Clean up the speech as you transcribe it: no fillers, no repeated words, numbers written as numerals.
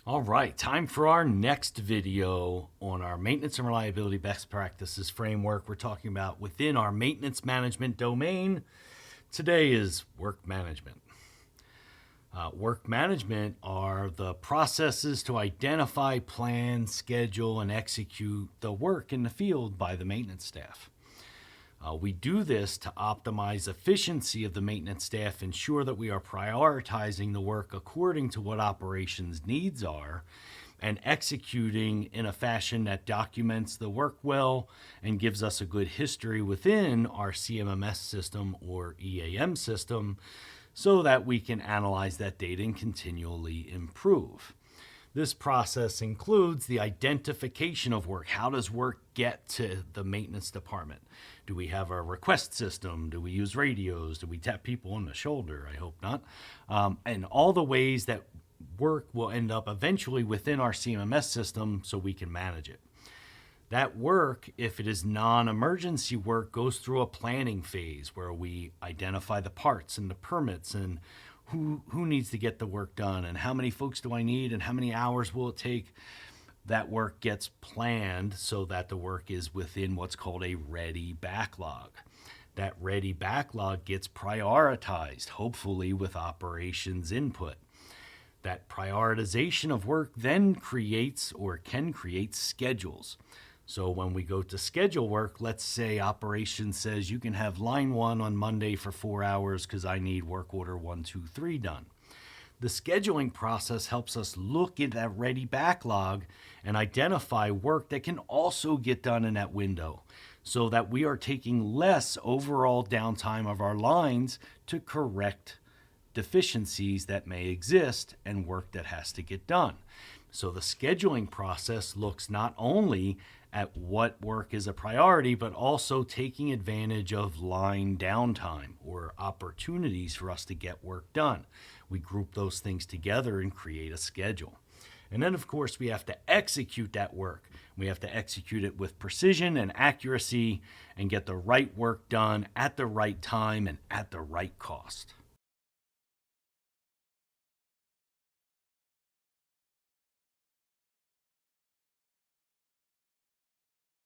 All right, time for our next video on our maintenance and reliability best practices framework. We're talking about within our maintenance management domain. Today is work management. Work management are the processes to identify, plan, schedule, and execute the work in the field by the maintenance staff. We do this to optimize efficiency of the maintenance staff, ensure that we are prioritizing the work according to what operations needs are, and executing in a fashion that documents the work well and gives us a good history within our CMMS system or EAM system so that we can analyze that data and continually improve. This process includes the identification of work. How does work get to the maintenance department? Do we have a request system? Do we use radios? Do we tap people on the shoulder? I hope not. And all the ways that work will end up eventually within our CMMS system so we can manage it. That work, if it is non-emergency work, goes through a planning phase where we identify the parts and the permits and who needs to get the work done and how many folks do I need and how many hours will it take. That work gets planned so that the work is within what's called a ready backlog. That ready backlog gets prioritized, hopefully with operations input. That prioritization of work then creates or can create schedules. So when we go to schedule work, let's say operations says you can have line 1 on Monday for 4 hours because I need work order 1, 2, 3 done. The scheduling process helps us look at that ready backlog and identify work that can also get done in that window so that we are taking less overall downtime of our lines to correct deficiencies that may exist and work that has to get done. So the scheduling process looks not only at what work is a priority, but also taking advantage of line downtime or opportunities for us to get work done. We group those things together and create a schedule. And then, of course, we have to execute that work. We have to execute it with precision and accuracy and get the right work done at the right time and at the right cost.